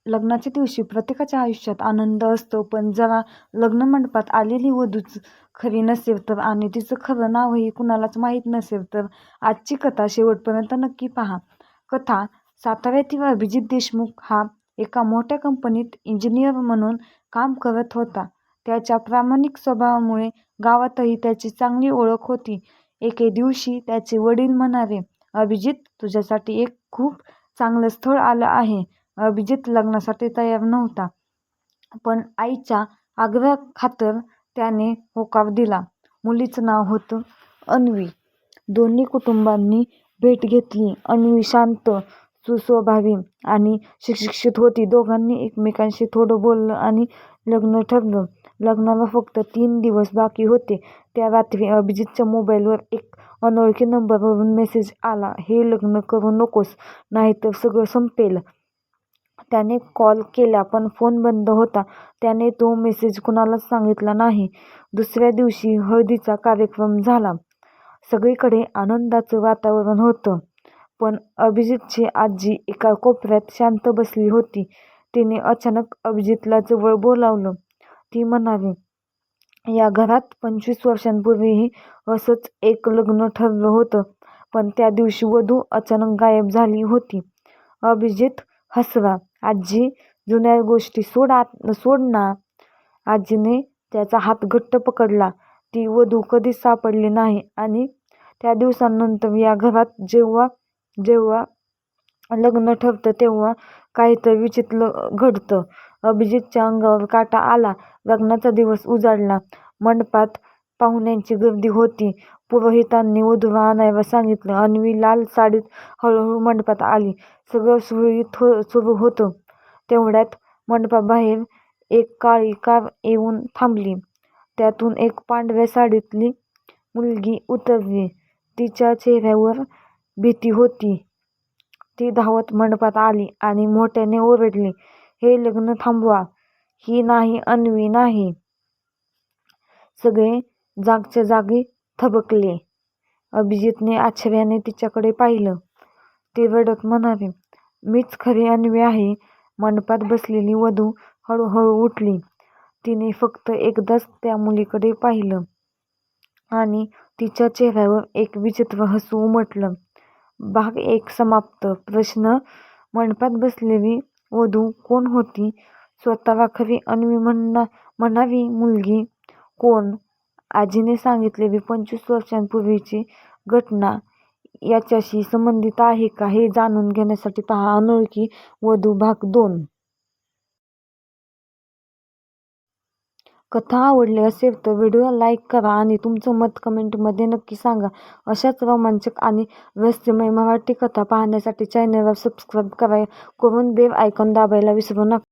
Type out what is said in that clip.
लग्नाच्या दिवशी प्रत्येकाच्या आयुष्यात आनंद असतो, पण जेव्हा लग्न मंडपात आलेली वधूच खरी नसेल तर आणि तिचं खरं नावही कुणालाच माहीत नसेल तर आजची कथा शेवटपर्यंत नक्की पहा. कथा: साताऱ्यातील अभिजित देशमुख हा एका मोठ्या कंपनीत इंजिनियर म्हणून काम करत होता. त्याच्या प्रामाणिक स्वभावामुळे गावातही त्याची चांगली ओळख होती. एके दिवशी त्याचे वडील म्हणाले, "अभिजित, तुझ्यासाठी एक खूप चांगलं स्थळ आलं आहे." अभिजित लग्नासाठी तयार नव्हता, पण आईच्या आग्रहाखातर त्याने होकार दिला. मुलीचं नाव होतं अन्वी. दोन्ही कुटुंबांनी भेट घेतली. अन्वी शांत, सुस्वभावी आणि सुशिक्षित होती. दोघांनी एकमेकांशी थोडं बोललं आणि लग्न ठरलं. लग्नाला फक्त 3 दिवस बाकी होते. त्या रात्री अभिजितच्या मोबाईलवर एक अनोळखी नंबरवरून मेसेज आला, "हे लग्न करू नकोस, नाहीतर सगळं संपेल." त्याने कॉल केला, पण फोन बंद होता. त्याने तो मेसेज कुणालाच सांगितला नाही. दुसऱ्या दिवशी हळदीचा कार्यक्रम झाला. सगळीकडे आनंदाचं वातावरण होतं, पण अभिजितची आजी एका कोपऱ्यात शांत बसली होती. तिने अचानक अभिजितला जवळ बोलावलं. ती म्हणाली, "या घरात 25 वर्षांपूर्वीही असंच एक लग्न ठरलं होतं, पण त्या दिवशी वधू अचानक गायब झाली होती." अभिजित हसला. "आजी, जुन्या गोष्टी सोड ना." आजीने त्याचा हात घट्ट पकडला. ती वधू कधीच सापडली नाही आणि त्या दिवसानंतर या घरात जेव्हा जेव्हा लग्न ठरतं तेव्हा काहीतरी विचित्र घडतं. अभिजितच्या अंगावर काटा आला. लग्नाचा दिवस उजाडला. मंडपात पाहुण्यांची गर्दी होती. पुरोहितांनी वधूला आणायला सांगितलं. अन्वी लाल साडीत हळूहळू मंडपात आली. सगळं सुरळीत सुरू होतं. तेवढ्यात मंडपाबाहेर एक काळी कार येऊन थांबली. त्यातून एक पांढऱ्या साडीतली मुलगी उतरली. तिच्या चेहऱ्यावर भीती होती. ती धावत मंडपात आली आणि मोठ्याने ओरडली, "हे लग्न थांबवा. ही नाही, अन्वी नाही." सगळे जागच्या जागी थबकले. अभिजितने आश्चर्याने तिच्याकडे पाहिलं. ती रडत म्हणाली, "मीच खरी अन्वी आहे." मंडपात बसलेली वधू हळूहळू उठली. तिने फक्त एकदाच त्या मुलीकडे पाहिलं आणि तिच्या चेहऱ्यावर एक विचित्र हसू उमटलं. भाग 1 समाप्त. प्रश्न: मंडपात बसलेली वधू कोण होती? स्वतःला खरी अन्वी म्हणणारी मुलगी कोण? आजीने सांगितलेली 25 वर्षांपूर्वीची घटना याच्याशी संबंधित आहे का, हे जाणून घेण्यासाठी पहा अनोळखी वधू भाग 2. कथा आवडली असेल तर व्हिडिओला लाईक करा आणि तुमचं मत कमेंटमध्ये नक्की सांगा. अशाच रोमांचक आणि रहस्यमय मराठी कथा पाहण्यासाठी चॅनलला सबस्क्राईब करून बेल आयकॉन दाबायला विसरू नका.